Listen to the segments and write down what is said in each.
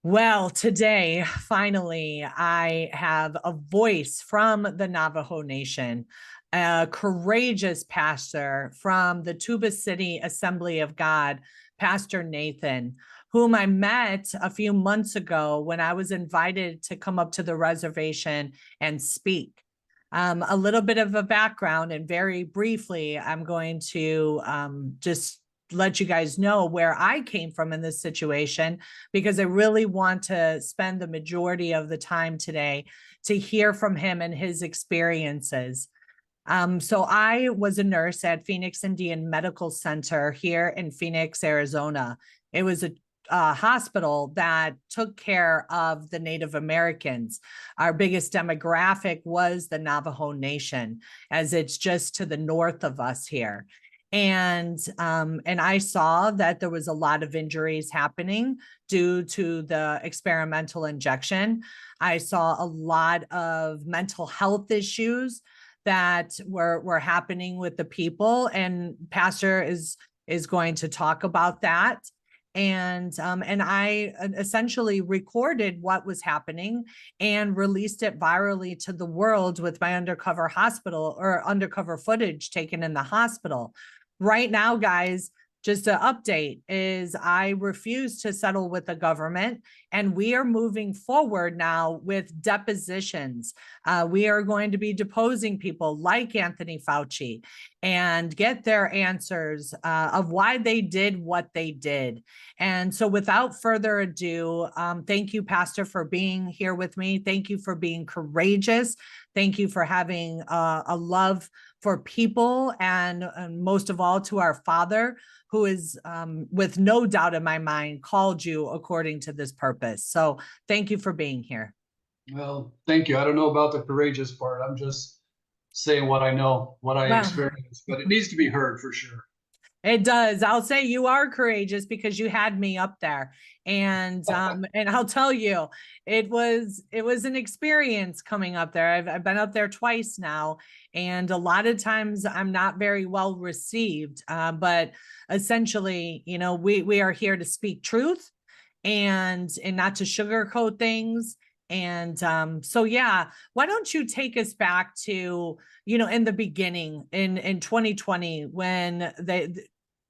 Well, today, finally, I have a voice from the Navajo Nation, a courageous pastor from the Tuba City Assembly of God, Pastor Nathan, whom I met a few months ago when I was invited to come up to the reservation and speak. A little bit of a background, and very briefly, I'm going to just let you guys know where I came from in this situation, because I really want to spend the majority of the time today to hear from him and his experiences. So I was a nurse at Phoenix Indian Medical Center here in Phoenix, Arizona. It was a hospital that took care of the Native Americans. Our biggest demographic was the Navajo Nation, as it's just to the north of us here. And I saw that there was a lot of injuries happening due to the experimental injection. I saw a lot of mental health issues that were happening with the people, and Pastor is going to talk about that. And I essentially recorded what was happening and released it virally to the world with my undercover footage taken in the hospital. Right now, guys, just an update is I refuse to settle with the government, and we are moving forward now with depositions. We are going to be deposing people like Anthony Fouchi and get their answers of why they did what they did. And so without further ado, thank you, Pastor, for being here with me. Thank you for being courageous. Thank you for having a love for people, and most of all to our Father, who is, with no doubt in my mind, called you according to this purpose. So thank you for being here. Well, thank you. I don't know about the courageous part. I'm just saying what I know, what I experienced, but it needs to be heard for sure. It does. I'll say you are courageous because you had me up there. And I'll tell you, it was an experience coming up there. I've been up there twice now, and a lot of times I'm not very well received. But essentially, we are here to speak truth and not to sugarcoat things. And so yeah, why don't you take us back to, in the beginning in 2020, when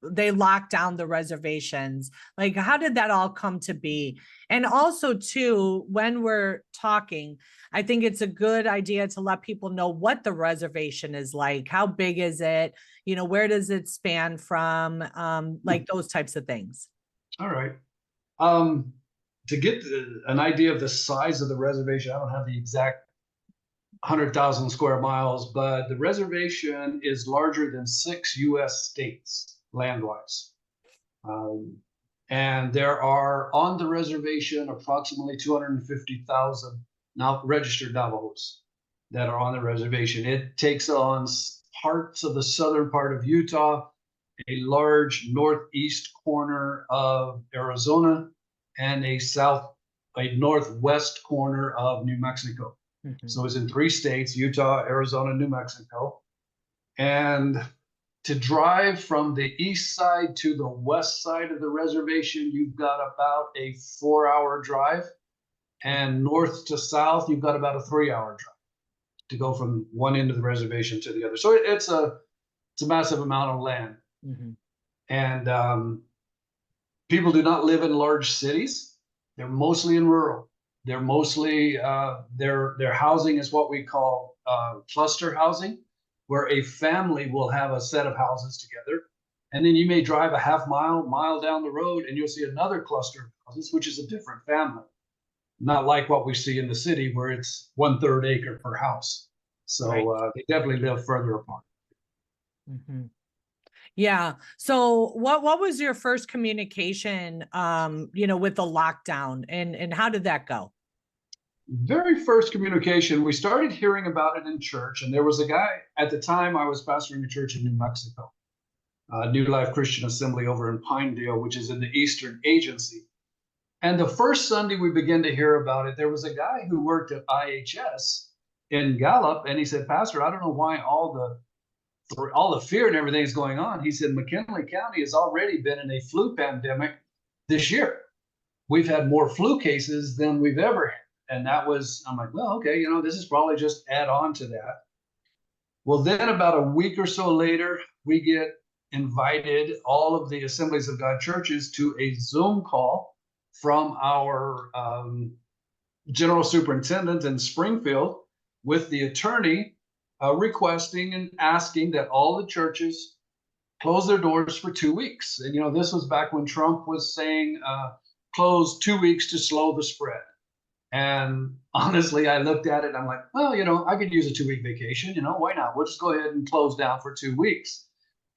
they locked down the reservations? Like, how did that all come to be? And also too, when we're talking, I think it's a good idea to let people know what the reservation is like. How big is it? Where does it span from? Like those types of things. All right. To get an idea of the size of the reservation, I don't have the exact 100,000 square miles, but the reservation is larger than 6 U.S. states land-wise. And there are on the reservation approximately 250,000 now registered Navajos that are on the reservation. It takes on parts of the southern part of Utah, a large northeast corner of Arizona, and a northwest corner of New Mexico. Mm-hmm. So it's in 3 states: Utah, Arizona, New Mexico. And to drive from the east side to the west side of the reservation, you've got about a 4-hour drive. And north to south, you've got about a 3-hour drive to go from one end of the reservation to the other. So it's a massive amount of land. Mm-hmm. And people do not live in large cities. They're mostly in rural. They're mostly, their housing is what we call cluster housing, where a family will have a set of houses together. And then you may drive a mile down the road, and you'll see another cluster of houses, which is a different family. Not like what we see in the city, where it's 1/3 acre per house. So right. They definitely live further apart. Mm-hmm. Yeah. So what was your first communication, with the lockdown, and how did that go? Very first communication, we started hearing about it in church, and there was a guy at the time. I was pastoring a church in New Mexico, New Life Christian Assembly over in Pinedale, which is in the Eastern Agency. And the first Sunday we began to hear about it, there was a guy who worked at IHS in Gallup, and he said, "Pastor, I don't know why all the fear and everything is going on." He said, "McKinley County has already been in a flu pandemic this year." we've had more flu cases than we've ever had. And that was, I'm like, well, okay, this is probably just add on to that. Well, then about a week or so later, we get invited, all of the Assemblies of God churches, to a Zoom call from our general superintendent in Springfield with the attorney requesting and asking that all the churches close their doors for 2 weeks. And, this was back when Trump was saying close 2 weeks to slow the spread. And honestly, I looked at it and I'm like, well, I could use a 2-week vacation. Why not? We'll just go ahead and close down for 2 weeks.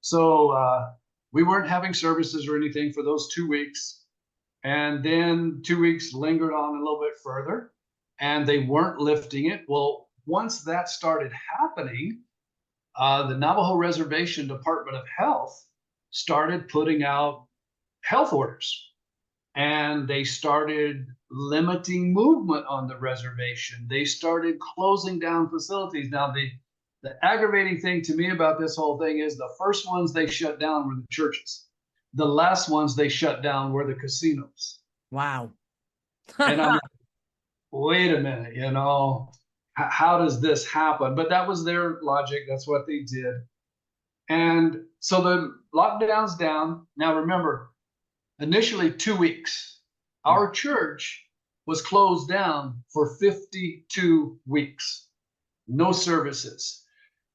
So we weren't having services or anything for those 2 weeks. And then 2 weeks lingered on a little bit further and they weren't lifting it. Well, once that started happening, the Navajo Reservation Department of Health started putting out health orders. And they started limiting movement on the reservation. They started closing down facilities. Now, the aggravating thing to me about this whole thing is the first ones they shut down were the churches. The last ones they shut down were the casinos. Wow. And I'm like, wait a minute, how does this happen? But that was their logic. That's what they did. And so the lockdown's down. Now, remember, initially 2 weeks. Our church was closed down for 52 weeks. No services.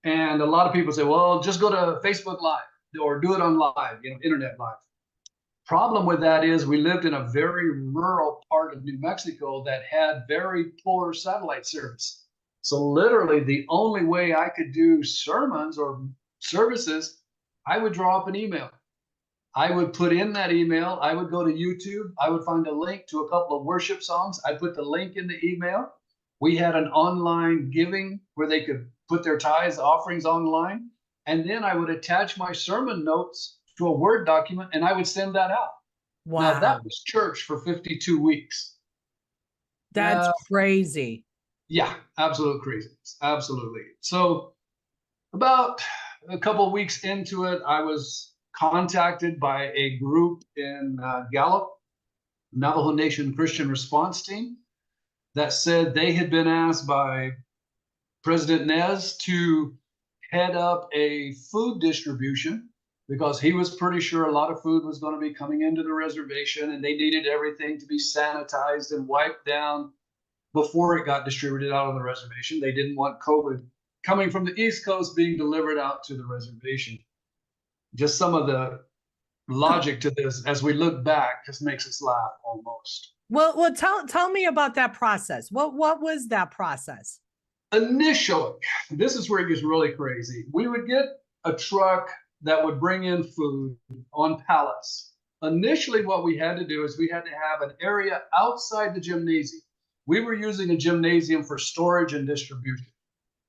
And a lot of people say, well, just go to Facebook Live or do it on live, internet live. Problem with that is we lived in a very rural part of New Mexico that had very poor satellite service. So literally the only way I could do sermons or services, I would draw up an email. I would put in that email. I would go to YouTube. I would find a link to a couple of worship songs. I put the link in the email. We had an online giving where they could put their tithes, offerings online. And then I would attach my sermon notes to a Word document and I would send that out. Wow. Now that was church for 52 weeks. That's crazy. Yeah, absolute crazy. Absolutely. So about a couple of weeks into it, I was contacted by a group in Gallup, Navajo Nation Christian Response Team, that said they had been asked by President Nez to head up a food distribution because he was pretty sure a lot of food was going to be coming into the reservation and they needed everything to be sanitized and wiped down before it got distributed out on the reservation. They didn't want COVID coming from the East Coast being delivered out to the reservation. Just some of the logic to this, as we look back, just makes us laugh almost. Well, tell me about that process. What was that process? Initially, this is where it gets really crazy. We would get a truck that would bring in food on pallets. Initially, what we had to do is we had to have an area outside the gymnasium. We were using a gymnasium for storage and distribution.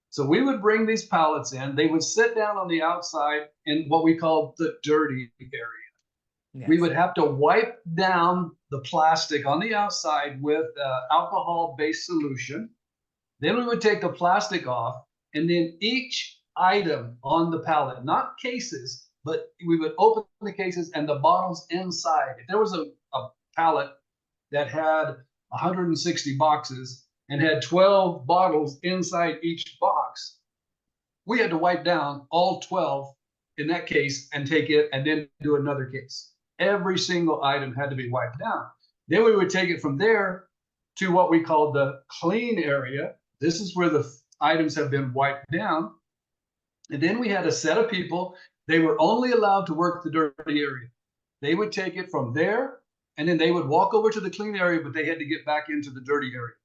So we would bring these pallets in. They would sit down on the outside in what we call the dirty area. Yes. We would have to wipe down the plastic on the outside with alcohol-based solution. Then we would take the plastic off, and then each item on the pallet, not cases, but we would open the cases and the bottles inside. If there was a pallet that had 160 boxes and had 12 bottles inside each box, we had to wipe down all 12 in that case and take it and then do another case. Every single item had to be wiped down. Then we would take it from there to what we called the clean area. This is where the items have been wiped down. And then we had a set of people. They were only allowed to work the dirty area. They would take it from there, and then they would walk over to the clean area, but they had to get back into the dirty area.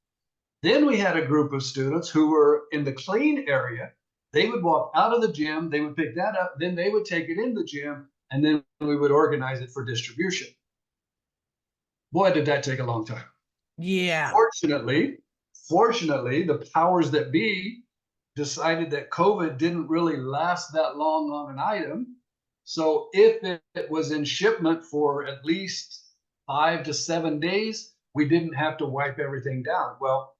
Then we had a group of students who were in the clean area. They would walk out of the gym. They would pick that up. Then they would take it in the gym, and then we would organize it for distribution. Boy, did that take a long time. Yeah. Fortunately, the powers that be decided that COVID didn't really last that long on an item. So if it was in shipment for at least 5 to 7 days, we didn't have to wipe everything down. Well,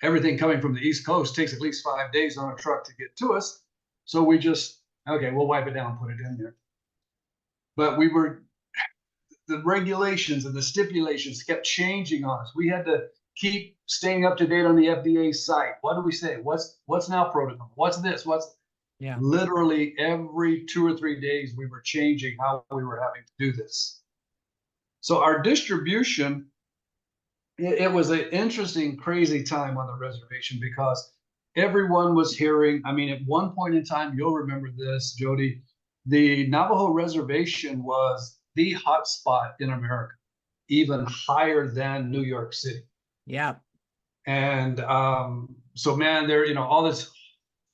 everything coming from the East Coast takes at least 5 days on a truck to get to us. So we just, okay, we'll wipe it down and put it in there. But the regulations and the stipulations kept changing on us. We had to keep staying up to date on the FDA site. What do we say? What's now protocol? What's this? Yeah. Literally every 2 or 3 days we were changing how we were having to do this. So our distribution, it was an interesting, crazy time on the reservation because everyone was hearing. I mean, at one point in time, you'll remember this, Jody, the Navajo Reservation was the hot spot in America, even higher than New York City. Yeah. And so, man, all this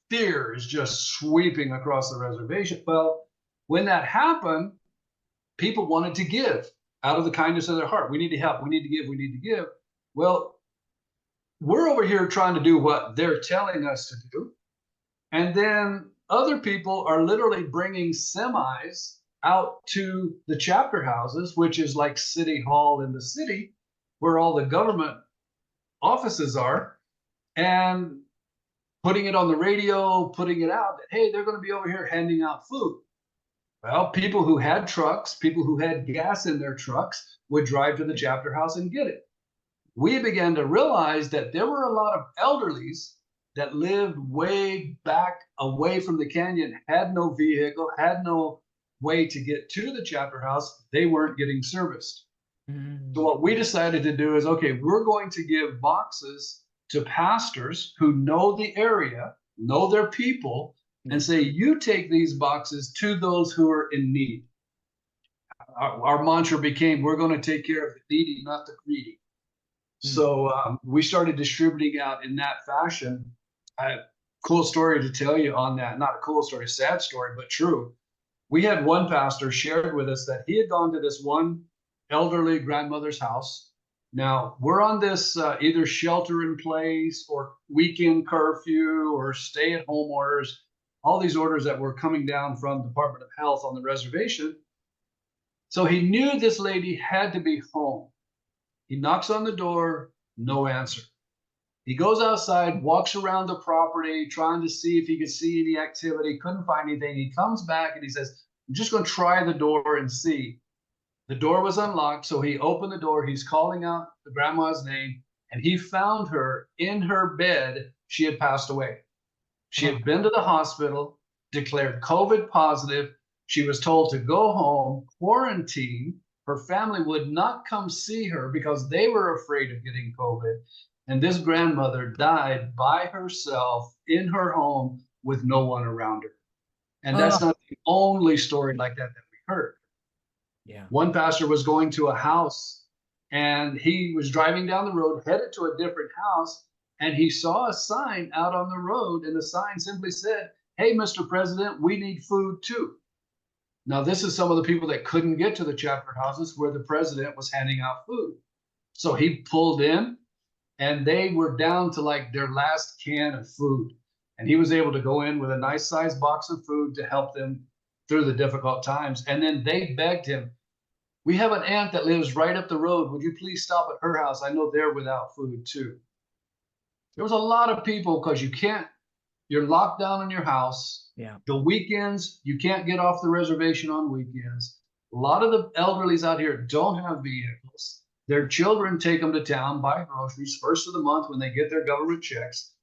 fear is just sweeping across the reservation. Well, when that happened, people wanted to give out of the kindness of their heart. We need to help. We need to give. We need to give. Well, we're over here trying to do what they're telling us to do. And then other people are literally bringing semis out to the chapter houses, which is like City Hall in the city, where all the government offices are, and putting it on the radio, putting it out that, hey, they're going to be over here handing out food. Well, people who had trucks, people who had gas in their trucks would drive to the chapter house and get it. We began to realize that there were a lot of elderlies that lived way back away from the canyon, had no vehicle, had no way to get to the chapter house. They weren't getting serviced. So what we decided to do is, okay, we're going to give boxes to pastors who know the area, know their people, and say, you take these boxes to those who are in need. Our mantra became, we're going to take care of the needy, not the greedy. So we started distributing out in that fashion. I have a cool story to tell you on that. Not a cool story, sad story, but true. We had one pastor shared with us that he had gone to this one elderly grandmother's house. Now, we're on this either shelter in place or weekend curfew or stay-at-home orders, all these orders that were coming down from the Department of Health on the reservation. So he knew this lady had to be home. He knocks on the door, no answer. He goes outside, walks around the property, trying to see if he could see any activity, couldn't find anything. He comes back and he says, I'm just going to try the door and see. The door was unlocked, so he opened the door. He's calling out the grandma's name, and he found her in her bed. She had passed away. She had been to the hospital, declared COVID positive. She was told to go home, quarantine. Her family would not come see her because they were afraid of getting COVID. And this grandmother died by herself in her home with no one around her. And that's not the only story like that we heard. Yeah. One pastor was going to a house and he was driving down the road, headed to a different house, and he saw a sign out on the road, and the sign simply said, hey, Mr. President, we need food too. Now, this is some of the people that couldn't get to the chapter houses where the president was handing out food. So he pulled in, and they were down to like their last can of food. And he was able to go in with a nice sized box of food to help them through the difficult times. And then they begged him, we have an aunt that lives right up the road. Would you please stop at her house? I know they're without food too. There was a lot of people because you're locked down in your house. Yeah. The weekends, you can't get off the reservation on weekends. A lot of the elderlies out here don't have vehicles. Their children take them to town, buy groceries first of the month when they get their government checks.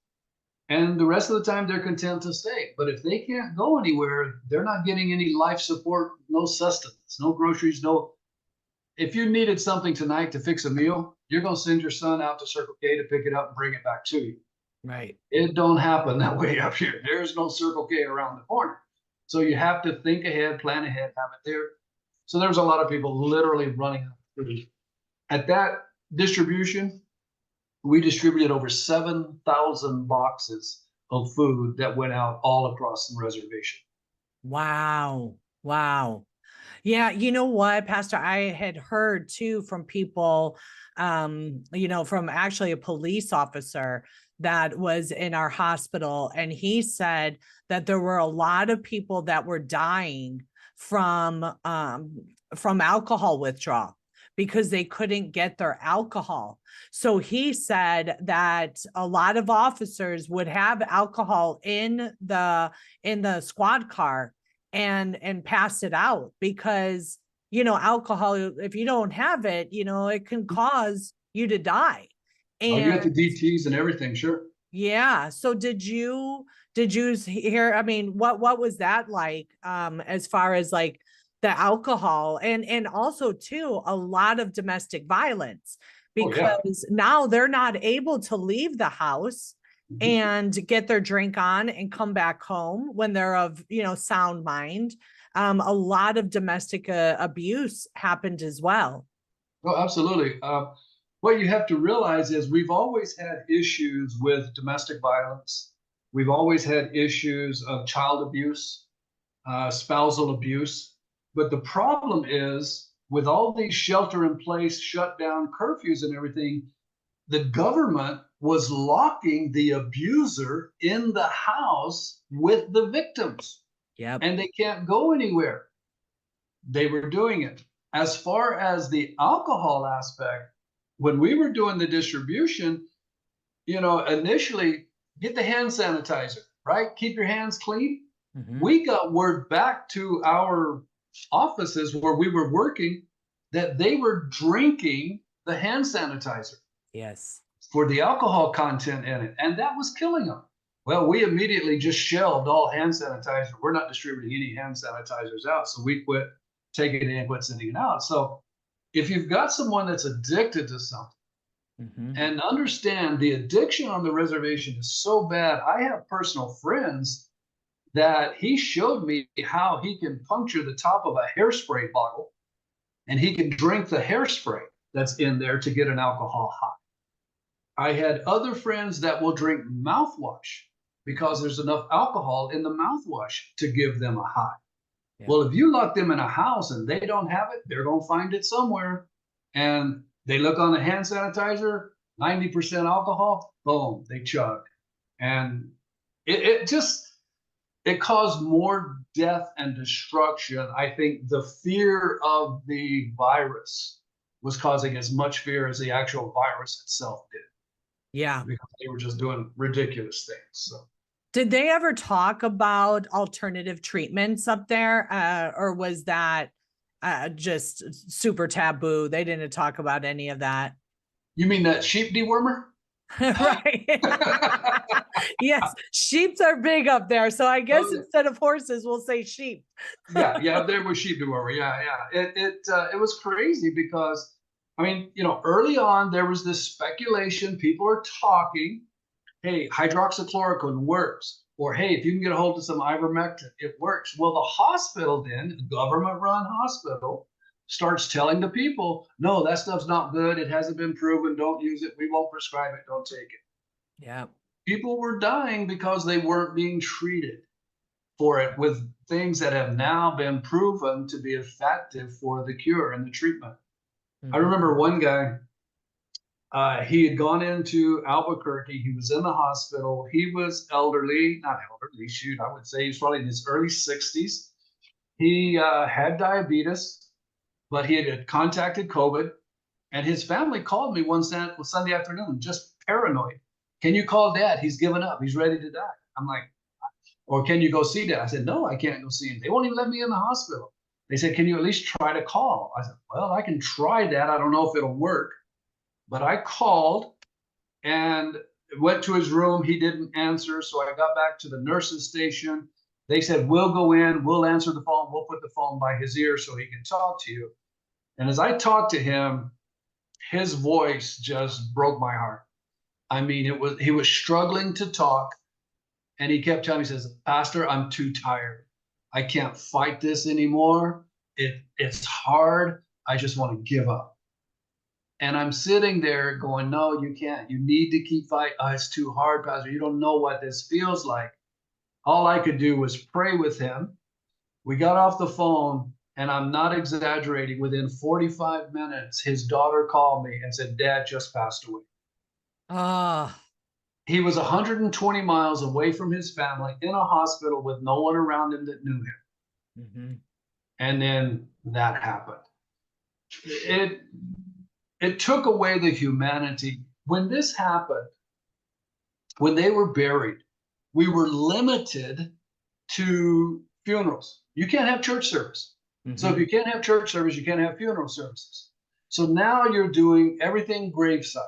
And the rest of the time, they're content to stay. But if they can't go anywhere, they're not getting any life support, no sustenance, no groceries, no. If you needed something tonight to fix a meal, you're going to send your son out to Circle K to pick it up and bring it back to you. Right. It don't happen that way up here. There's no Circle K around the corner. So you have to think ahead, plan ahead, have it there. So there's a lot of people literally running out of food. At that distribution, we distributed over 7,000 boxes of food that went out all across the reservation. Wow. Wow. Yeah, you know what, Pastor, I had heard too from people, from actually a police officer that was in our hospital, and he said that there were a lot of people that were dying from alcohol withdrawal because they couldn't get their alcohol. So he said that a lot of officers would have alcohol in the squad car and pass it out because, alcohol, if you don't have it, it can cause you to die. Oh, you got the And DTs and everything, sure. yeah. So did you hear, I mean, what was that like, as far as like the alcohol and also too, a lot of domestic violence, Oh, yeah. because now they're not able to leave the house Mhm. and get their drink on and come back home when they're of, sound mind. A lot of domestic abuse happened as well. Oh, absolutely. What you have to realize is we've always had issues with domestic violence. We've always had issues of child abuse, spousal abuse. But the problem is, with all these shelter in place, shut down curfews and everything, the government was locking the abuser in the house with the victims, Yep. and they can't go anywhere. They were doing it. As far as the alcohol aspect, when we were doing the distribution, initially get the hand sanitizer, right? Keep your hands clean. Mhm. We got word back to our offices where we were working that they were drinking the hand sanitizer Yes. for the alcohol content in it, and that was killing them. Well, we immediately just shelved all hand sanitizer. We're not distributing any hand sanitizers out, so we quit taking it in, quit sending it out. So if you've got someone that's addicted to something, Mhm. and understand the addiction on the reservation is so bad. I have personal friends that he showed me how he can puncture the top of a hairspray bottle and he can drink the hairspray that's in there to get an alcohol high. I had other friends that will drink mouthwash because there's enough alcohol in the mouthwash to give them a high. Yep. Well, if you lock them in a house and they don't have it, they're going to find it somewhere. And they look on the hand sanitizer, 90% alcohol, boom, they chug. And it caused more death and destruction. I think the fear of the virus was causing as much fear as the actual virus itself did, Yeah. because they were just doing ridiculous things. So Did they ever talk about alternative treatments up there? Or was that just super taboo? They didn't talk about any of that. you mean that sheep dewormer? Right. Yes, sheeps are big up there. So I guess Oh, instead of horses, we'll say sheep. yeah, yeah, there was sheep dewormer. Yeah, yeah. It was crazy because I mean, early on there was this speculation. People are talking, hey, hydroxychloroquine works, or hey, if you can get a hold of some ivermectin, it works. Well, the hospital then, a government-run hospital, starts telling the people, no, that stuff's not good. It hasn't been proven. Don't use it. We won't prescribe it. Don't take it. Yeah. People were dying because they weren't being treated for it with things that have now been proven to be effective for the cure and the treatment. I Mhm. remember one guy, he had gone into Albuquerque. He was in the hospital. He was elderly, not elderly, shoot, I would say he's probably in his early 60s. He had diabetes, but he had contacted COVID. And his family called me one Sunday afternoon, just paranoid. Can you call dad? He's given up. He's ready to die. I'm like, or can you go see dad? I said, no, I can't go see him. They won't even let me in the hospital. They said, can you at least try to call? I said, well, I can try that. I don't know if it'll work. But I called and went to his room. He didn't answer. So I got back to the nurse's station. They said, we'll go in, we'll answer the phone, we'll put the phone by his ear so he can talk to you. And as I talked to him, his voice just broke my heart. I mean, he was struggling to talk, and he kept telling me, he says, Pastor, I'm too tired. I can't fight this anymore. It's hard. I just want to give up. And I'm sitting there going, no, you can't. You need to keep fighting. Oh, it's too hard, Pastor. You don't know what this feels like. All I could do was pray with him. We got off the phone, and I'm not exaggerating. Within 45 minutes, his daughter called me and said, Dad just passed away. Ah. He was 120 miles away from his family in a hospital with no one around him that knew him. Mhm. And then that happened. It it took away the humanity. When this happened, when they were buried, we were limited to funerals. You can't have church service. So if you can't have church service, you can't have funeral services. So now you're doing everything graveside.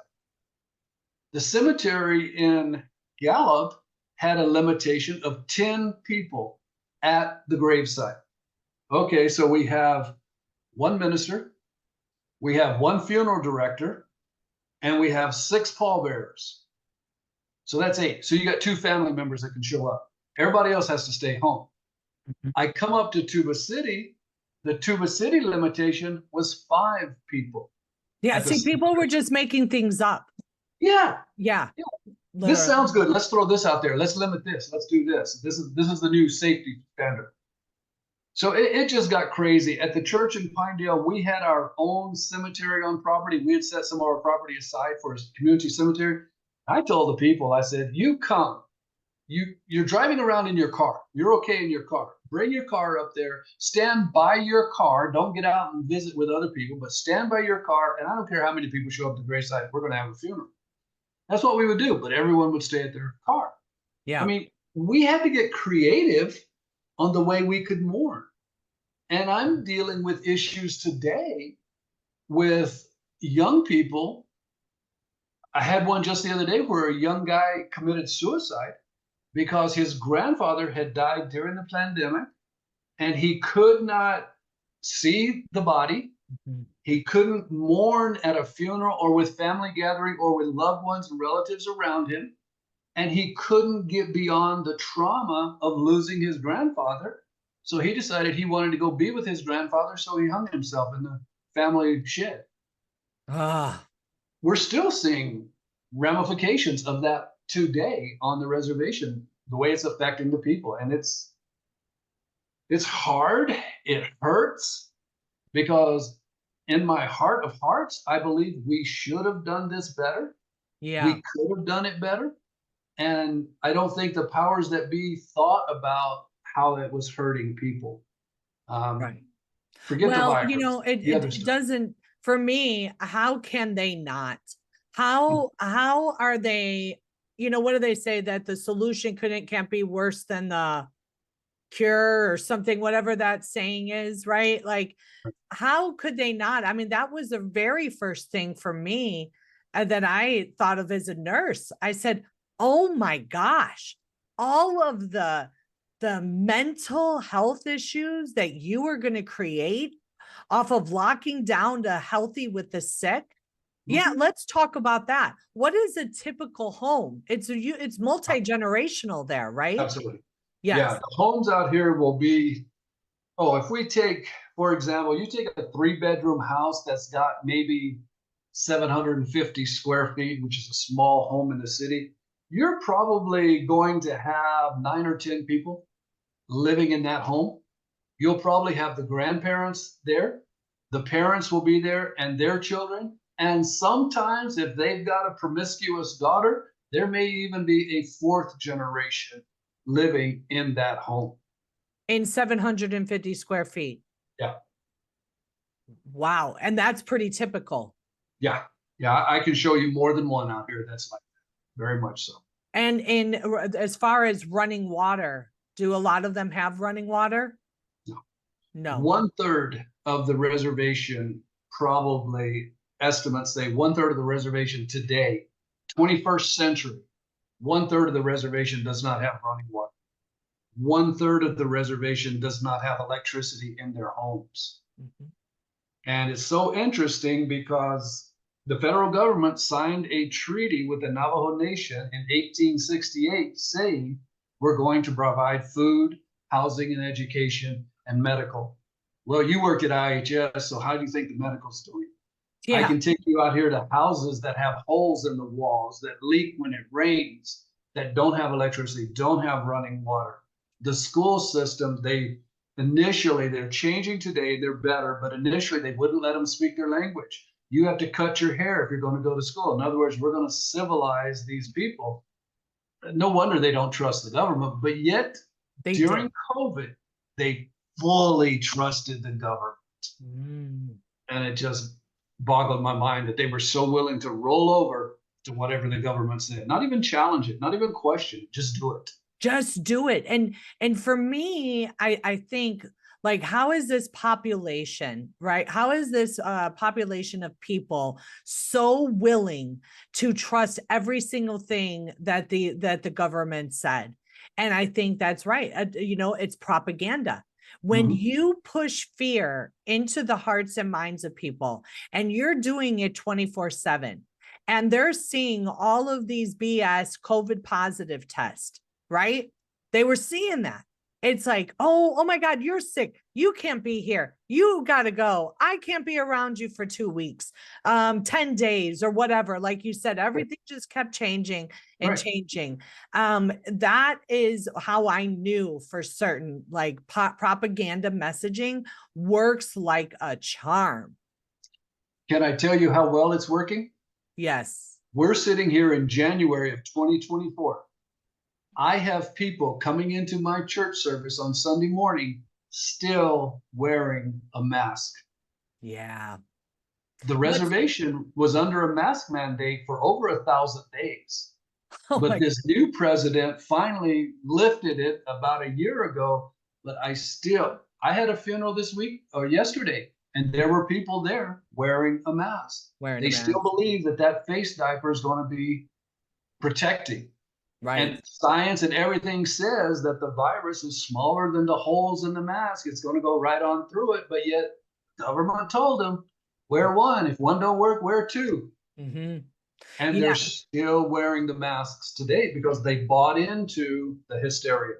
The cemetery in Gallup had a limitation of 10 people at the gravesite. Okay, so we have one minister, we have one funeral director, and we have 6 pallbearers. So that's 8. So you got 2 family members that can show up. Everybody else has to stay home. I come up to Tuba City. The Tuba City limitation was 5 people. Yeah, see, people were just making things up. Yeah. Yeah. This sounds good. Let's throw this out there. Let's limit this. Let's do this. This is the new safety standard. So it just got crazy. At the church in Pinedale, we had our own cemetery on property. We had set some of our property aside for a community cemetery. I told the people, I said, you come. You're driving around in your car. You're okay in your car. Bring your car up there. Stand by your car. Don't get out and visit with other people, but stand by your car. And I don't care how many people show up to the gravesite. We're going to have a funeral. That's what we would do, but everyone would stay at their car. Yeah. I mean, we had to get creative on the way we could mourn. And I'm dealing with issues today with young people. I had one just the other day where a young guy committed suicide because his grandfather had died during the plandemic and he could not see the body. He couldn't mourn at a funeral or with family gathering or with loved ones and relatives around him. And he couldn't get beyond the trauma of losing his grandfather. So he decided he wanted to go be with his grandfather. So he hung himself in the family shed. We're still seeing ramifications of that today on the reservation, the way it's affecting the people. And it's hard. It hurts because in my heart of hearts, I believe we should have done this better. Yeah. We could have done it better. And I don't think the powers that be thought about how it was hurting people. Right. Forget the virus. You know, it doesn't, for me, how can they not? How are they, you know, what do they say, that the solution can't be worse than the cure or something, whatever that saying is, right? Like, how could they not? I mean, that was the very first thing for me that I thought of as a nurse. I said, oh my gosh, all of the mental health issues that you are going to create off of locking down to healthy with the sick. Yeah, let's talk about that. What is a typical home? It's multi-generational there, right? Absolutely. Yes. Yeah, the homes out here will be, if we take, for example, you take a 3-bedroom house that's got maybe 750 square feet, which is a small home in the city, you're probably going to have 9 or 10 people living in that home. You'll probably have the grandparents there. The parents will be there and their children. And sometimes if they've got a promiscuous daughter, there may even be a 4th generation living in that home. In 750 square feet. Yeah. Wow. And that's pretty typical. Yeah. Yeah. I can show you more than one out here that's like that. Very much so. And as far as running water, do a lot of them have running water? No. 1/3 of the reservation, probably estimates say 1/3 of the reservation today, 21st century, 1/3 of the reservation does not have running water. 1/3 of the reservation does not have electricity in their homes. And it's so interesting because the federal government signed a treaty with the Navajo Nation in 1868 saying we're going to provide food, housing, and education and medical. Well, you worked at IHS, so how do you think the medical's doing? Yeah. I can take you out here to houses that have holes in the walls, that leak when it rains, that don't have electricity, don't have running water. The school system, they're changing today, they're better, but initially they wouldn't let them speak their language. You have to cut your hair if you're going to go to school. In other words, we're going to civilize these people. No wonder they don't trust the government, but yet during COVID, they fully trusted the government. And it just boggled my mind that they were so willing to roll over to whatever the government said, not even challenge it, not even question it, just do it. Just do it. And for me, I think, Like, how is this population, right? How is this population of people so willing to trust every single thing that the government said? And I think that's right. It's propaganda. When Mhm. you push fear into the hearts and minds of people, and you're doing it 24/7, and they're seeing all of these BS COVID positive tests, right? They were seeing that. It's like, oh my God, you're sick. You can't be here. You got to go. I can't be around you for 2 weeks, 10 days or whatever. Like you said, everything just kept changing and Right. changing. That is how I knew for certain, like propaganda messaging works like a charm. Can I tell you how well it's working? Yes. We're sitting here in January of 2024. I have people coming into my church service on Sunday morning still wearing a mask. Yeah. The What's, reservation was under a mask mandate for over 1,000 days. oh But my, this new president finally lifted it about a year ago. But I had a funeral this week or yesterday, and there were people there wearing a mask. wearing a They still mask. believe that that face diaper is going to be protecting. Right. And science and everything says that the virus is smaller than the holes in the mask. It's going to go right on through it. But yet, government told them, wear one. If one don't work, wear two. Mm-hmm. And they're Yeah. still wearing the masks today because they bought into the hysteria.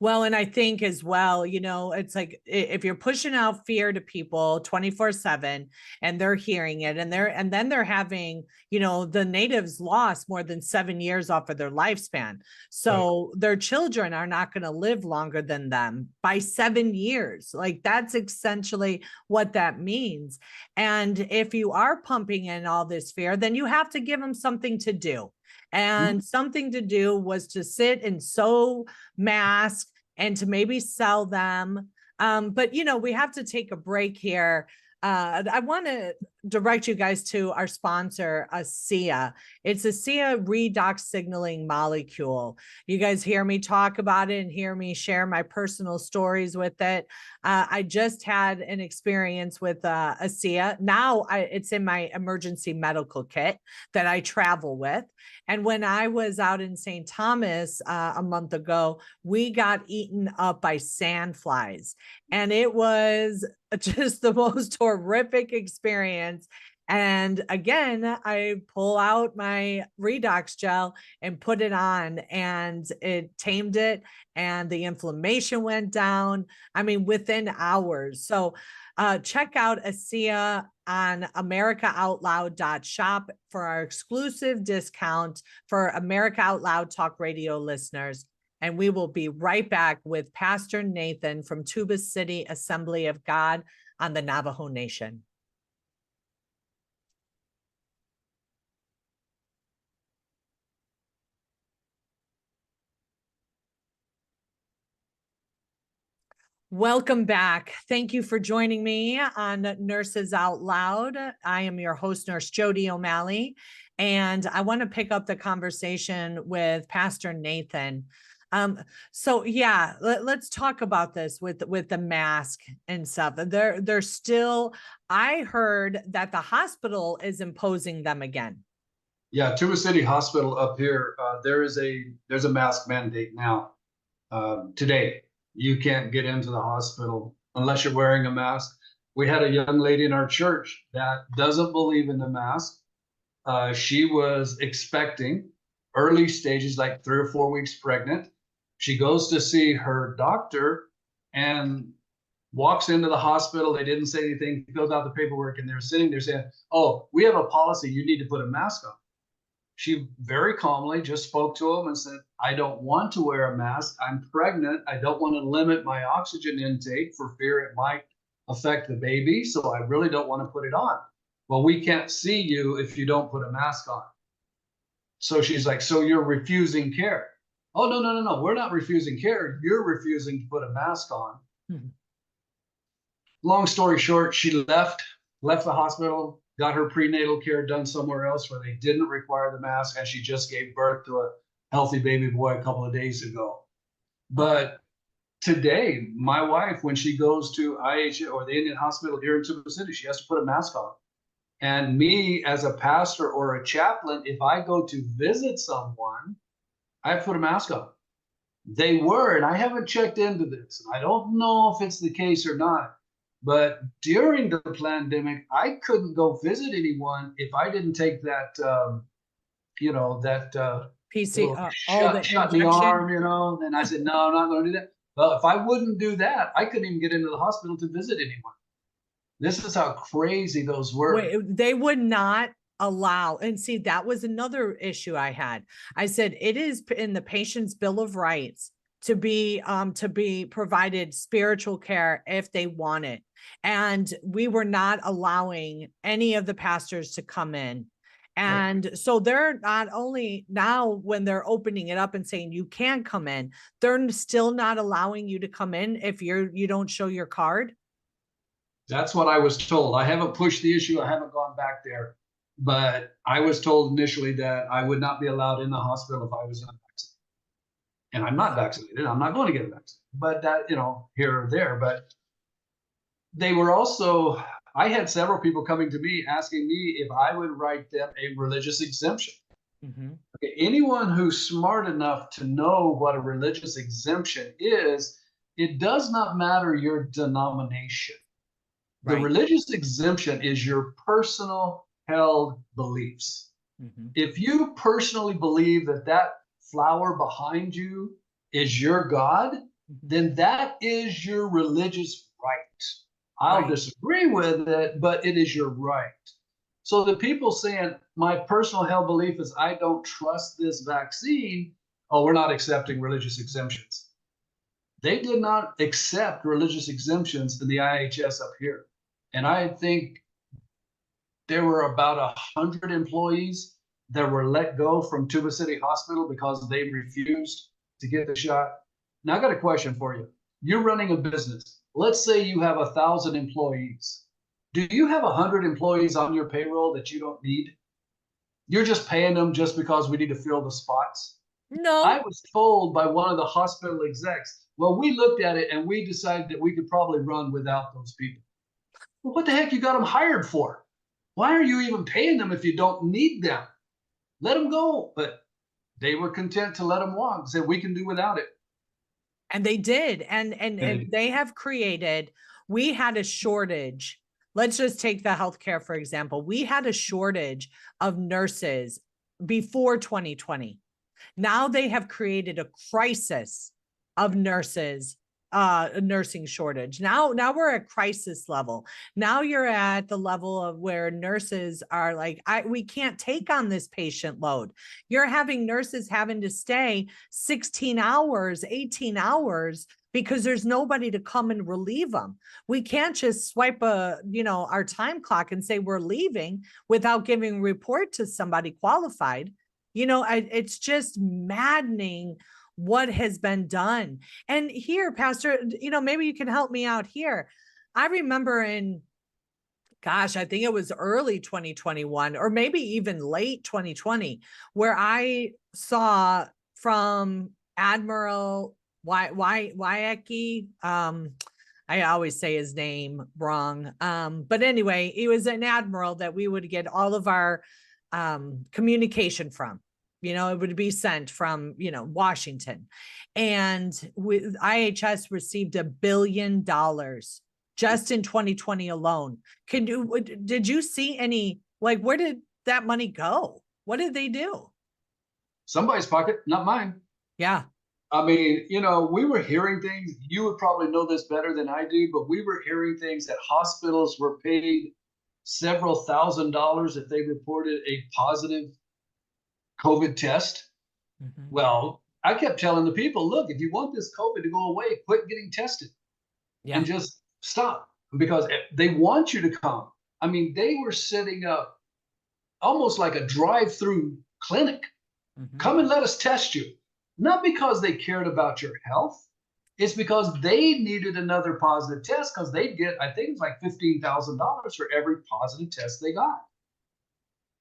Well, and I think as well, it's like if you're pushing out fear to people 24/7 and they're hearing it and then they're having, the natives lost more than 7 years off of their lifespan. Right. So their children are not going to live longer than them by 7 years. Like that's essentially what that means. And if you are pumping in all this fear, then you have to give them something to do. Mhm. And something to do was to sit and sew masks and to maybe sell them. But we have to take a break here. I want to direct you guys to our sponsor, ASEA. It's ASEA redox signaling molecule. You guys hear me talk about it and hear me share my personal stories with it. I just had an experience with ASEA. Now it's in my emergency medical kit that I travel with. And when I was out in St. Thomas a month ago, we got eaten up by sandflies. And it was just the most horrific experience. And again, I pull out my redox gel and put it on, and it tamed it, and the inflammation went down. I mean, within hours. So check out ASEA on americaoutloud.shop for our exclusive discount for America Out Loud Talk Radio listeners. And we will be right back with Pastor Nathan from Tuba City Assembly of God on the Navajo Nation. Welcome back. Thank you for joining me on Nurses Out Loud. I am your host, Nurse Jody O'Malley, and I want to pick up the conversation with Pastor Nathan. So yeah, let's talk about this with the mask and stuff. They're still. I heard that the hospital is imposing them again. Yeah, Tuba City Hospital up here, there's a mask mandate now. Today, you can't get into the hospital unless you're wearing a mask. We had a young lady in our church that doesn't believe in the mask. She was expecting, early stages, like 3 or 4 weeks pregnant. She goes to see her doctor and walks into the hospital. They didn't say anything, filled out the paperwork, and they're sitting there saying, "Oh, we have a policy. You need to put a mask on." She very calmly just spoke to him and said, "I don't want to wear a mask. I'm pregnant. I don't want to limit my oxygen intake for fear it might affect the baby. So I really don't want to put it on." "Well, we can't see you if you don't put a mask on." So she's like, "So you're refusing care?" "Oh, no, no, no, no. We're not refusing care. You're refusing to put a mask on." Mhm. Long story short, she left the hospital, got her prenatal care done somewhere else where they didn't require the mask, and she just gave birth to a healthy baby boy a couple of days ago. Oh, But today, my wife, when she goes to IH or the Indian hospital here in Tuba City, she has to put a mask on. And me as a pastor or a chaplain, if I go to visit someone, I have to put a mask on. They were, and I haven't checked into this. I don't know if it's the case or not. But during the pandemic, I couldn't go visit anyone if I didn't take that, PC, little all the shot in the injection. arm, And I said, no, I'm not going to do that. Well, if I wouldn't do that, I couldn't even get into the hospital to visit anyone. This is how crazy those were. They would not allow, and see, that was another issue I had. I said it is in the patient's bill of rights to be provided spiritual care if they want it. And we were not allowing any of the pastors to come in. And so they're not only now, when they're opening it up and saying you can come in, they're still not allowing you to come in if you don't show your card. That's what I was told. I haven't pushed the issue. I haven't gone back there, but I was told initially that I would not be allowed in the hospital if I was not vaccinated. And I'm not vaccinated. I'm not going to get a vaccine, but that, here or there. But they were also, I had several people coming to me asking me if I would write them a religious exemption. Mm-hmm. Okay, anyone who's smart enough to know what a religious exemption is, it does not matter your denomination. The Right. religious exemption is your personal held beliefs. Mm-hmm. If you personally believe that that flower behind you is your God, then that is your religious right. I'll Right. disagree with it, but it is your right. So the people saying, my personal held belief is I don't trust this vaccine, oh, we're not accepting religious exemptions. They did not accept religious exemptions in the IHS up here. And I think there were about 100 employees that were let go from Tuba City Hospital because they refused to get the shot. Now, I got a question for you. You're running a business. Let's say you have 1,000 employees. Do you have 100 employees on your payroll that you don't need? You're just paying them just because we need to fill the spots? I No. was told by one of the hospital execs, well, we looked at it and we decided that we could probably run without those people. Well, what the heck you got them hired for? Why are you even paying them if you don't need them? Let them go. But they were content to let them walk, said we can do without it. And they did. And they have created, we had a shortage. Let's just take the healthcare, for example. We had a shortage of nurses before 2020. Now they have created a crisis of nurses, a nursing shortage. Now we're at crisis level. Now you're at the level of where nurses are like, we can't take on this patient load. You're having nurses having to stay 16 hours, 18 hours because there's nobody to come and relieve them. We can't just swipe our time clock and say we're leaving without giving a report to somebody qualified. It's just maddening what has been done. And here, Pastor, maybe you can help me out here. I remember I think it was early 2021 or maybe even late 2020, where I saw from Admiral Wyecki, I always say his name wrong. But anyway, he was an admiral that we would get all of our communication from. It would be sent from, Washington. And IHS received $1 billion just in 2020 alone. Did you see any, where did that money go? What did they do? Somebody's pocket, not mine. Yeah. I mean, we were hearing things. You would probably know this better than I do, but we were hearing things that hospitals were paid several $1,000s if they reported a positive COVID test. Mm-hmm. Well, I kept telling the people, look, if you want this COVID to go away, quit getting tested and just stop, because they want you to come. I mean, they were setting up almost like a drive-through clinic. Mm-hmm. Come and let us test you. Not because they cared about your health. It's because they needed another positive test because they'd get, I think it was like $15,000 for every positive test they got.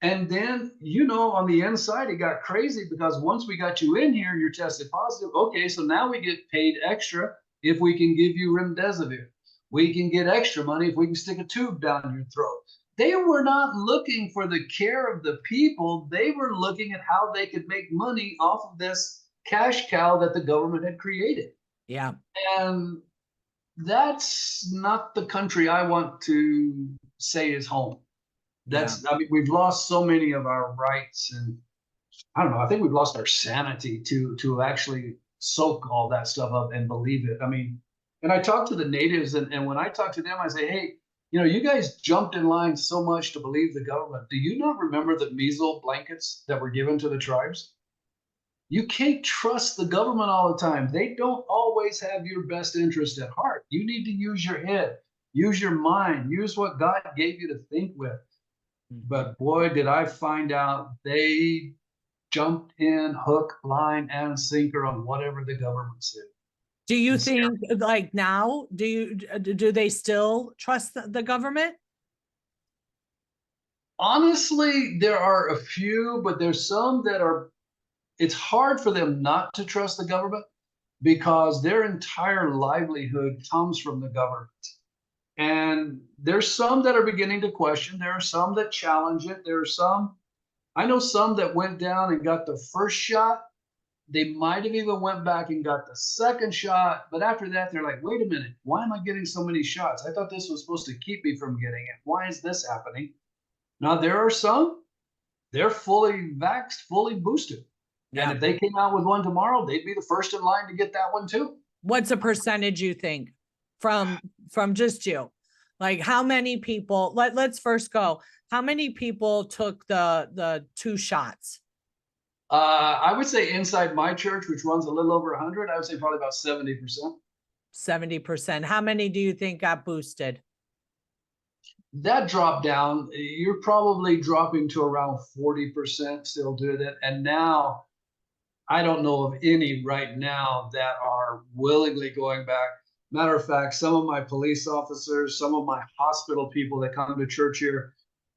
And then, on the inside, it got crazy because once we got you in here and you're tested positive, okay, so now we get paid extra if we can give you remdesivir. We can get extra money if we can stick a tube down your throat. They were not looking for the care of the people. They were looking at how they could make money off of this cash cow that the government had created. Yeah. And that's not the country I want to say is home. I mean, we've lost so many of our rights, and I don't know, I think we've lost our sanity to actually soak all that stuff up and believe it. I mean, and I talk to the natives, and when I talk to them, I say, hey, you know, you guys jumped in line so much to believe the government. Do you not remember the measles blankets that were given to the tribes? You can't trust the government all the time. They don't always have your best interest at heart. You need to use your head, use your mind, use what God gave you to think with. But boy, did I find out they jumped in hook, line, and sinker on whatever the government said. Do you think, like now, do they still trust the government? Honestly, there are a few, but there's some that are, it's hard for them not to trust the government because their entire livelihood comes from the government. And there's some that are beginning to question. There are some that challenge it. There are some, I know some that went down and got the first shot. They might have even went back and got the second shot. But after that, they're like, wait a minute, why am I getting so many shots? I thought this was supposed to keep me from getting it. Why is this happening? Now, there are some, they're fully vaxxed, fully boosted. Yeah. And if they came out with one tomorrow, they'd be the first in line to get that one too. What's a percentage you think from just you? Like how many people, let's first go. How many people took the 2 shots? I would say inside my church, which runs a little over 100, I would say probably about 70%. 70%. How many do you think got boosted? That dropped down. You're probably dropping to around 40% still doing it. And now I don't know of any right now that are willingly going back. Matter of fact, some of my police officers, some of my hospital people that come to church here,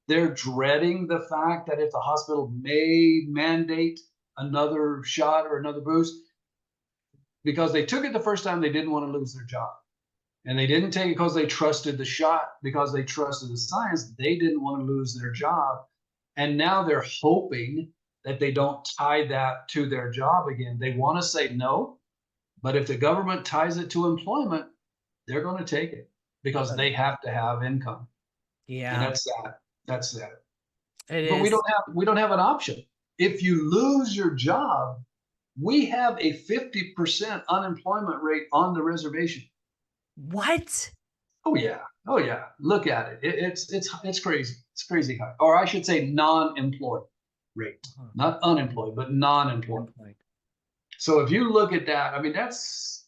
they're dreading the fact that if the hospital may mandate another shot or another boost, because they took it the first time, they didn't want to lose their job. And they didn't take it because they trusted the shot, because they trusted the science. They didn't want to lose their job. And now they're hoping that they don't tie that to their job again. They want to say no, but if the government ties it to employment, they're going to take it because they have to have income. Yeah. And that's sad. That's sad. It but is. we don't have an option. If you lose your job, we have a 50% unemployment rate on the reservation. What? Oh yeah. Oh yeah. Look at it. It's crazy. It's crazy high. Or I should say non-employed rate. Not unemployed, but non-employed. So if you look at that, I mean, that's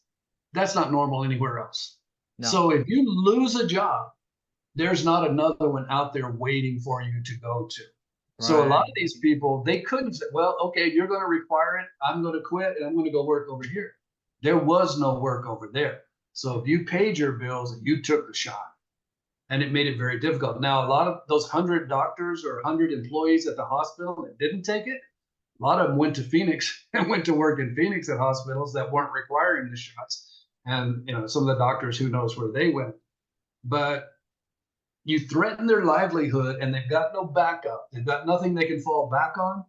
not normal anywhere else. No. So if you lose a job, there's not another one out there waiting for you to go to. Right. So a lot of these people, they couldn't say, well, okay, you're going to require it. I'm going to quit and I'm going to go work over here. There was no work over there. So if you paid your bills and you took the shot, and it made it very difficult. Now, a lot of those 100 doctors or 100 employees at the hospital that didn't take it, a lot of them went to Phoenix and went to work in Phoenix at hospitals that weren't requiring the shots. And, you know, some of the doctors, who knows where they went. But you threaten their livelihood and they've got no backup. They've got nothing they can fall back on.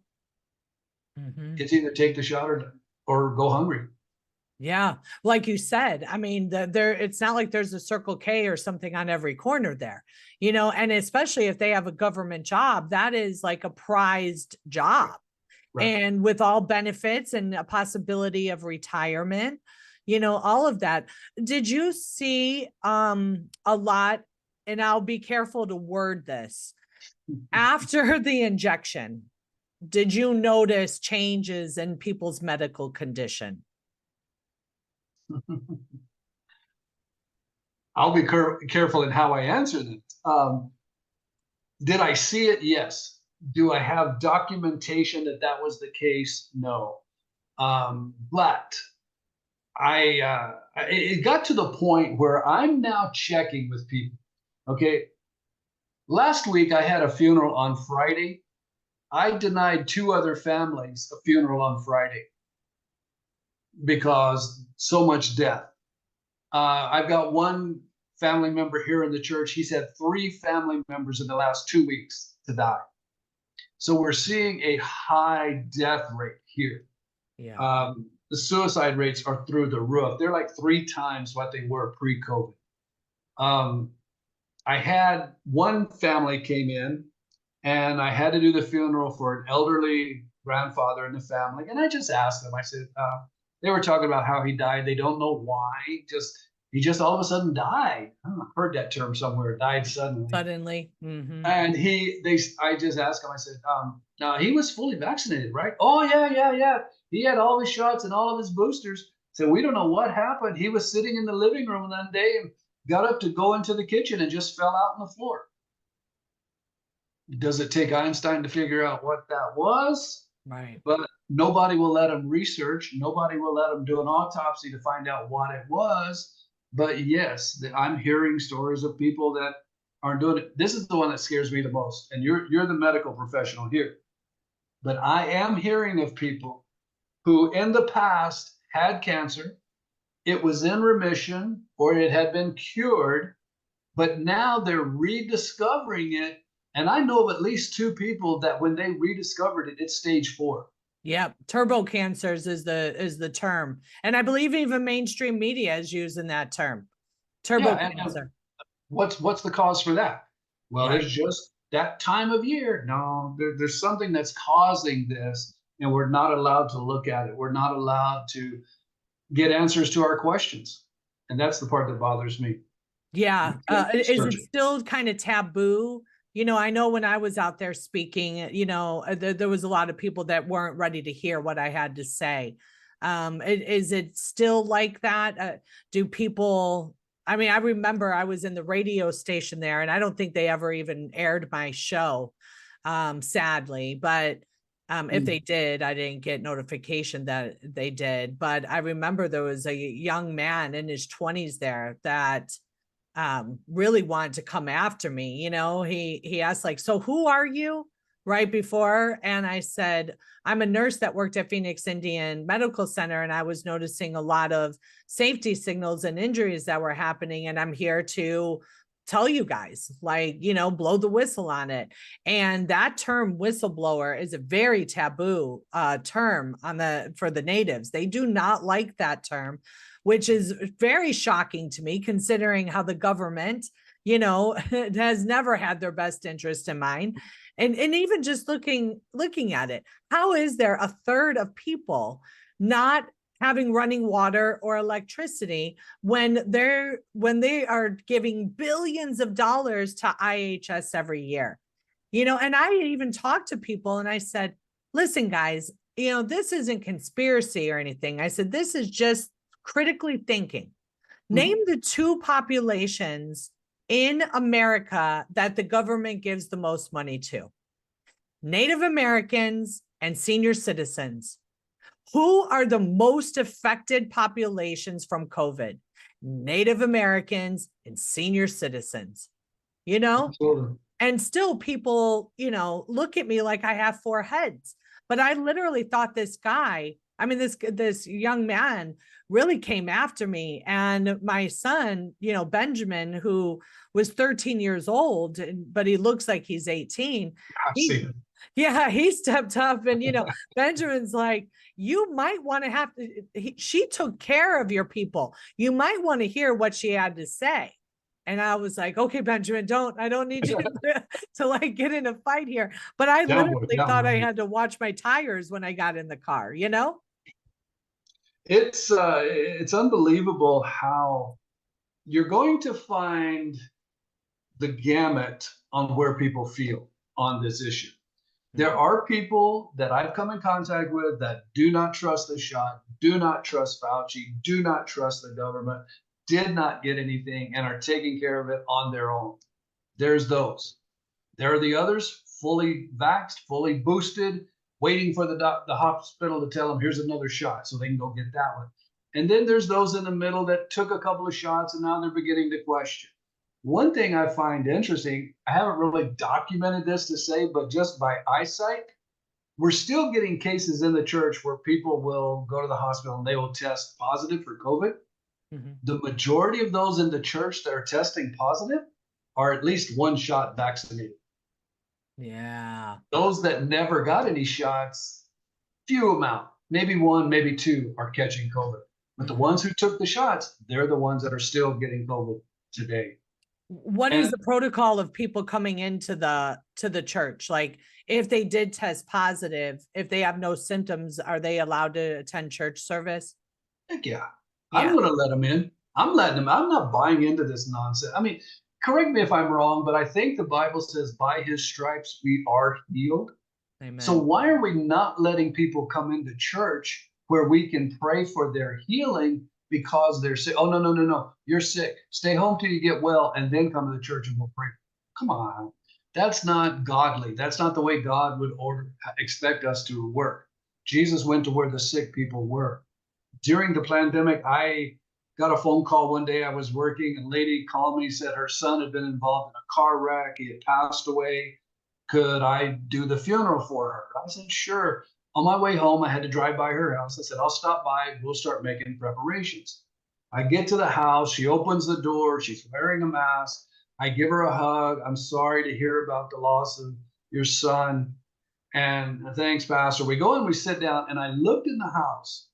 Mm-hmm. It's either take the shot or go hungry. Yeah. Like you said, I mean, it's not like there's a Circle K or something on every corner there, you know, and especially if they have a government job, that is like a prized job. Right. And with all benefits and a possibility of retirement, you know, all of that. Did you see a lot, and I'll be careful to word this, after the injection, did you notice changes in people's medical condition? I'll be careful in how I answer that. Did I see it? Yes. Do I have documentation that that was the case? No. But it got to the point where I'm now checking with people. Okay. Last week I had a funeral on Friday. I denied 2 other families a funeral on Friday because so much death. I've got one family member here in the church. He's had 3 family members in the last 2 weeks to die. So we're seeing a high death rate here. Yeah. The suicide rates are through the roof. They're like 3 times what they were pre-COVID. I had one family came in, and I had to do the funeral for an elderly grandfather in the family. And I just asked them, I said, they were talking about how he died. They don't know why. He just all of a sudden died. I don't know, I've heard that term somewhere, died suddenly. Suddenly. Mm-hmm. And I just asked him, I said, now he was fully vaccinated, right? Oh, yeah. He had all his shots and all of his boosters. So we don't know what happened. He was sitting in the living room one day and got up to go into the kitchen and just fell out on the floor. Does it take Einstein to figure out what that was? Right. But nobody will let him research. Nobody will let him do an autopsy to find out what it was. But yes, I'm hearing stories of people that aren't doing it. This is the one that scares me the most. And you're the medical professional here. But I am hearing of people who in the past had cancer, it was in remission, or it had been cured, but now they're rediscovering it. And I know of at least 2 people that when they rediscovered it, it's stage 4. Yep. Turbo cancers is the term. And I believe even mainstream media is using that term. Turbo cancer. What's the cause for that? Well, Right. There's just that time of year. No, there's something that's causing this, and we're not allowed to look at it. We're not allowed to get answers to our questions. And that's the part that bothers me. Yeah. Is it still kind of taboo? I know when I was out there speaking, there was a lot of people that weren't ready to hear what I had to say. Is it still like that? Do people, I remember I was in the radio station there, and I don't think they ever even aired my show, sadly, but if they did, I didn't get notification that they did. But I remember there was a young man in his 20s there that really wanted to come after me. He asked, like, so who are you, right before? And I said, I'm a nurse that worked at Phoenix Indian Medical Center, and I was noticing a lot of safety signals and injuries that were happening, and I'm here to tell you guys, like, blow the whistle on it. And that term whistleblower is a very taboo term for the natives. They do not like that term, which is very shocking to me, considering how the government, has never had their best interest in mind. And even just looking at it, how is there a third of people not having running water or electricity when they are giving billions of dollars to IHS every year? And I even talked to people and I said, listen, guys, this isn't conspiracy or anything. I said, this is just critically thinking. Name the 2 populations in America that the government gives the most money to: Native Americans and senior citizens. Who are the most affected populations from COVID? Native Americans and senior citizens. Absolutely. And still people, look at me like I have 4 heads. But I literally thought this guy, this young man really came after me. And my son, Benjamin, who was 13 years old, but he looks like he's 18. He stepped up and, Benjamin's like, you might want to have to, she took care of your people. You might want to hear what she had to say. And I was like, okay, Benjamin, I don't need you to like get in a fight here. But I literally thought I had to watch my tires when I got in the car, It's unbelievable how you're going to find the gamut on where people feel on this issue. There are people that I've come in contact with that do not trust the shot, do not trust Fouchi, do not trust the government, did not get anything, and are taking care of it on their own. There's those. There are the others, fully vaxxed, fully boosted, waiting for the hospital to tell them, here's another shot, so they can go get that one. And then there's those in the middle that took a couple of shots, and now they're beginning to question. One thing I find interesting, I haven't really documented this to say, but just by eyesight, we're still getting cases in the church where people will go to the hospital and they will test positive for COVID. Mhm. The majority of those in the church that are testing positive are at least one shot vaccinated. Yeah. Those that never got any shots, few amount, maybe one, maybe two are catching COVID. But the Mhm. ones who took the shots, they're the ones that are still getting COVID today. What is And the protocol of people coming into the church? Like, if they did test positive, if they have no symptoms, are they allowed to attend church service? heck yeah, I'm Yeah. going to let them in. I'm letting them. I'm not buying into this nonsense. I mean, correct me if I'm wrong, but I think the Bible says, by his stripes we are healed. So Amen. why are we not letting people come into church where we can pray for their healing because they're sick? Oh, no, no, no, no. You're sick. Stay home till you get well and then come to the church and we'll pray. Come on. That's not godly. That's not the way God would expect us to work. Jesus went to where the sick people were. During the pandemic, I got a phone call one day. I was working, and a lady called me, said her son had been involved in a car wreck. He had passed away. Could I do the funeral for her? I said, sure. On my way home, I had to drive by her house. I said, I'll stop by. We'll start making preparations. I get to the house. She opens the door. She's wearing a mask. I give her a hug. I'm sorry to hear about the loss of your son. And thanks, Pastor. We go and we sit down, and I looked in the house.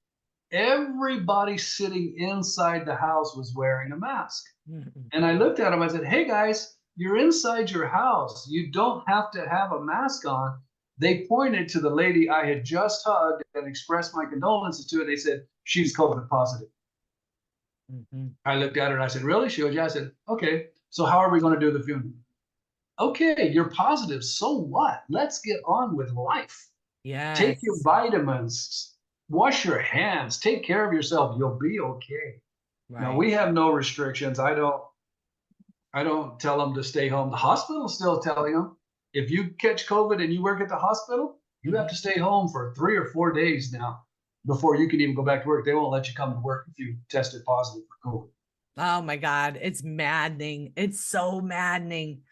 Everybody sitting inside the house was wearing a mask. Mhm. And I looked at him, I said, hey guys, you're inside your house. You don't have to have a mask on. They pointed to the lady I had just hugged and expressed my condolences to, and they said, she's COVID positive. Mhm. I looked at her and I said, really? She goes, yeah. I said, okay, so how are we going to do the funeral? Okay, you're positive. So what? Let's get on with life. Take your Yes. vitamins, wash your hands, take care of yourself. You'll be okay. Now Right. we have no restrictions. I don't tell them to stay home. The hospital's still telling them, if you catch COVID and you work at the hospital, you have Mhm. to stay home for 3 or 4 days now before you can even go back to work. They won't let you come to work if you tested positive for COVID. Oh my God, it's maddening. It's so maddening.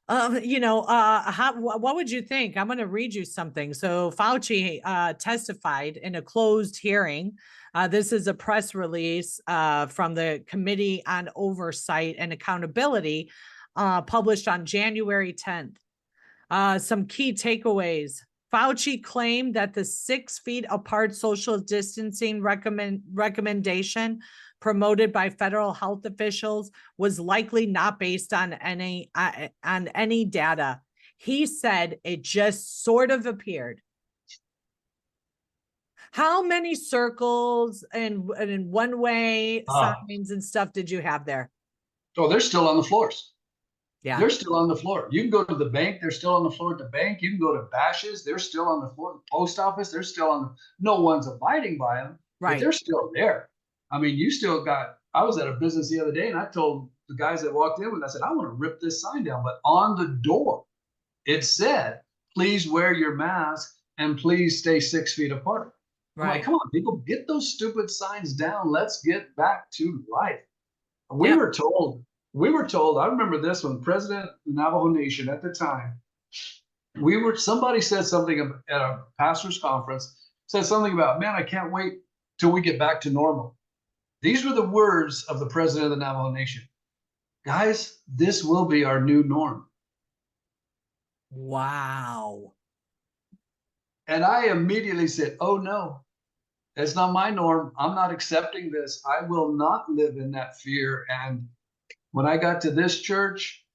What would you think? I'm going to read you something. So Fauci testified in a closed hearing. This is a press release from the Committee on Oversight and Accountability, published on January 10th. Some key takeaways. Fauci claimed that the 6 feet apart social distancing recommendation promoted by federal health officials was likely not based on any data. He said it just sort of appeared. How many circles and in one way Ah, signs and stuff did you have there? oh, they're still on the floors. Yeah, They're still on the floor. You can go to the bank, they're still on the floor at the bank. You can go to Bash's, they're still on the floor. The post office, they're still on the, no one's abiding by them, but right. they're still there. I mean, you still got, I was at a business the other day and I told the guys that walked in with, I said, I want to rip this sign down. But on the door, it said, please wear your mask and please stay 6 feet apart. I'm like, Right. come on, people, get those stupid signs down. Let's get back to life. We Yep. were told, we were told, I remember this one, President of the Navajo Nation at the time, somebody said something at a pastor's conference, said something about, man, I can't wait till we get back to normal. These were the words of the president of the Navajo Nation. Guys, this will be our new norm. Wow. And I immediately said, oh no, that's not my norm. I'm not accepting this. I will not live in that fear. And when I got to this church,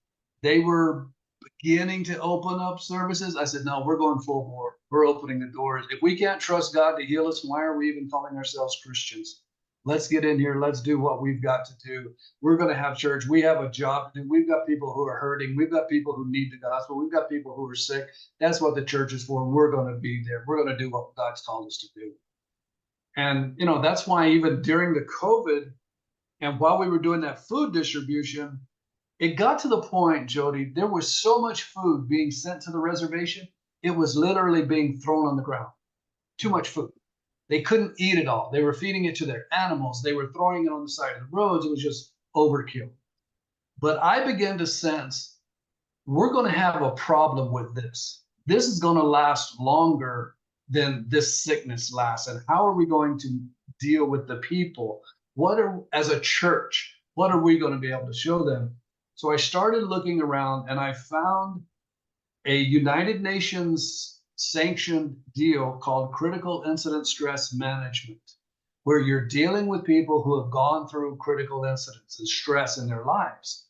they were beginning to open up services. I said, no, we're going full bore. We're opening the doors. If we can't trust God to heal us, why are we even calling ourselves Christians? Let's get in here. Let's do what we've got to do. We're going to have church. We have a job to do. We've got people who are hurting. We've got people who need the gospel. We've got people who are sick. That's what the church is for. We're going to be there. We're going to do what God's called us to do. And, that's why even during the COVID and while we were doing that food distribution, it got to the point, Jody, there was so much food being sent to the reservation, it was literally being thrown on the ground. Too much food. They couldn't eat it all. They were feeding it to their animals. They were throwing it on the side of the roads. It was just overkill. But I began to sense we're going to have a problem with this. This is going to last longer than this sickness lasts. And how are we going to deal with the people as a church, what are we going to be able to show them? So I started looking around and I found a United Nations sanctioned deal called critical incident stress management, where you're dealing with people who have gone through critical incidents and stress in their lives.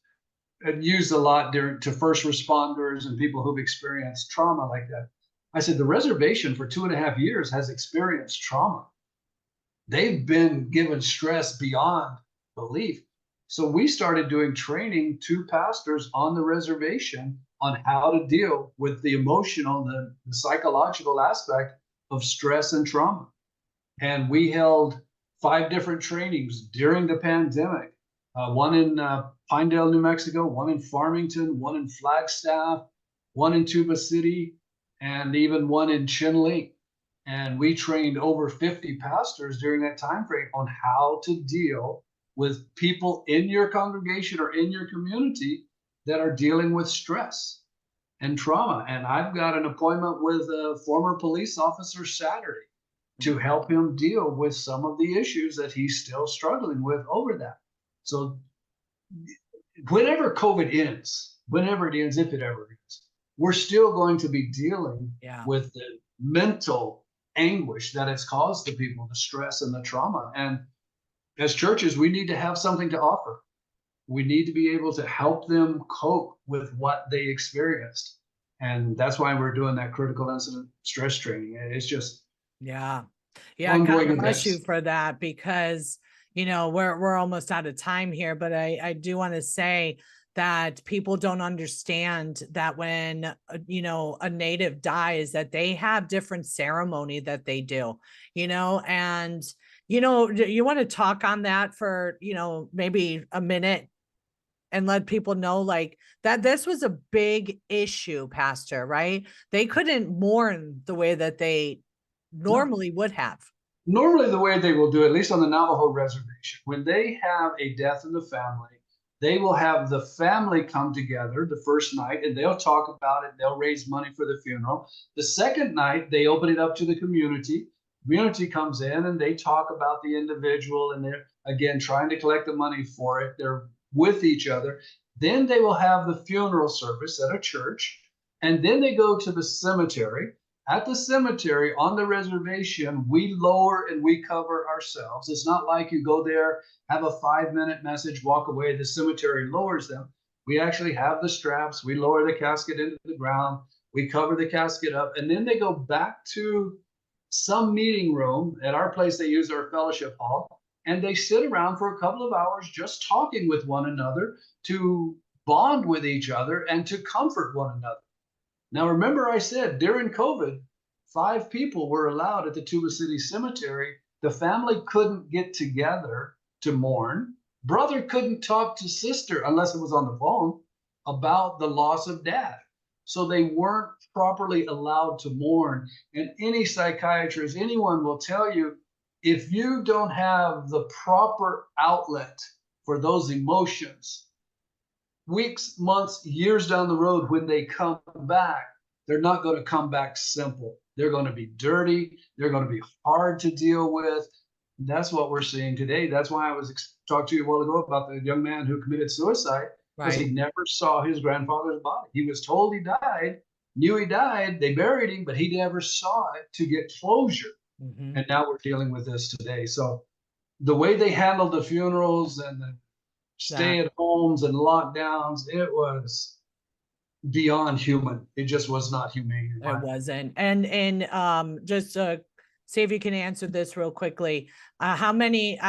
And used a lot to first responders and people who've experienced trauma like that. I said, the reservation for 2.5 years has experienced trauma. They've been given stress beyond belief. So we started doing training to pastors on the reservation on how to deal with the emotional, the psychological aspect of stress and trauma. And we held 5 different trainings during the pandemic. One in Pinedale, New Mexico, one in Farmington, one in Flagstaff, one in Tuba City, and even one in Chinle. And we trained over 50 pastors during that time frame on how to deal with people in your congregation or in your community that are dealing with stress and trauma. And I've got an appointment with a former police officer Saturday to help him deal with some of the issues that he's still struggling with over that. So whenever COVID ends, whenever it ends, if it ever ends, we're still going to be dealing with the mental anguish that it's caused to people, the stress and the trauma. And as churches, we need to have something to offer. We need to be able to help them cope with what they experienced. And that's why we're doing that critical incident stress training. It's just God bless you for that, because we're almost out of time here, but I do want to say that people don't understand that when a native dies, that they have different ceremony that they do, and you want to talk on that for maybe a minute and let people know like that this was a big issue, Pastor, right? They couldn't mourn the way that they normally would have. Normally, the way they will do, at least on the Navajo reservation, when they have a death in the family, they will have the family come together the first night and they'll talk about it. They'll raise money for the funeral. The second night, they open it up to the community. Community comes in and they talk about the individual, and they're again trying to collect the money for it. They're with each other. Then they will have the funeral service at a church, and then they go to the cemetery. At the cemetery on the reservation, we lower and we cover ourselves. It's not like you go there, have a 5-minute message, walk away. The cemetery lowers them. We actually have the straps. We lower the casket into the ground. We cover the casket up, and then they go back to some meeting room. At our place, they use our fellowship hall, and they sit around for a couple of hours just talking with one another to bond with each other and to comfort one another. Now, remember I said during COVID, 5 people were allowed at the Tuba City Cemetery. The family couldn't get together to mourn. Brother couldn't talk to sister unless it was on the phone about the loss of dad. So they weren't properly allowed to mourn. And any psychiatrist, anyone will tell you, if you don't have the proper outlet for those emotions, weeks, months, years down the road, when they come back, they're not going to come back simple. They're going to be dirty. They're going to be hard to deal with. That's what we're seeing today. That's why I was talking to you a while ago about the young man who committed suicide, because he never saw his grandfather's body. He was told he died, knew he died. They buried him, but he never saw it to get closure. And now we're dealing with this today. So the way they handled the funerals and the stay-at-homes and lockdowns, it was beyond human. It just was not humane. It wasn't. And just see if you can answer this real quickly. How many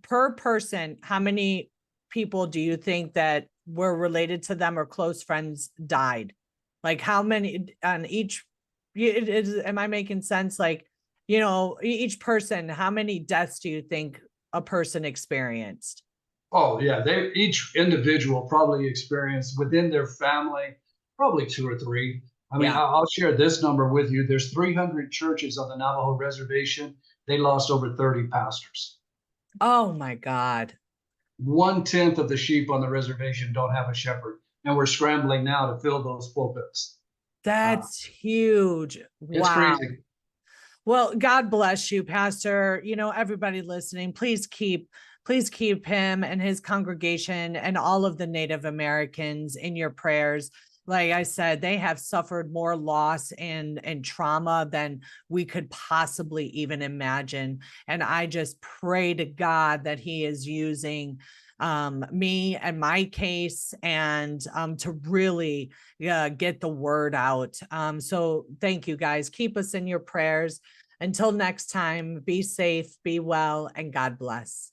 per person, how many people do you think that were related to them or close friends died? Like how many on each? Am I making sense? Like, each person, how many deaths do you think a person experienced? Oh, yeah. Each individual probably experienced within their family, probably 2 or 3. I mean, I'll share this number with you. There's 300 churches on the Navajo reservation. They lost over 30 pastors. Oh, my God. 1/10 of the sheep on the reservation don't have a shepherd. And we're scrambling now to fill those pulpits. That's huge. It's wow. crazy. Well, God bless you, Pastor. Everybody listening, please keep him and his congregation and all of the Native Americans in your prayers. Like I said, they have suffered more loss and trauma than we could possibly even imagine. And I just pray to God that he is using me and my case and to really get the word out. So thank you guys. Keep us in your prayers. Until next time, be safe, be well, and God bless.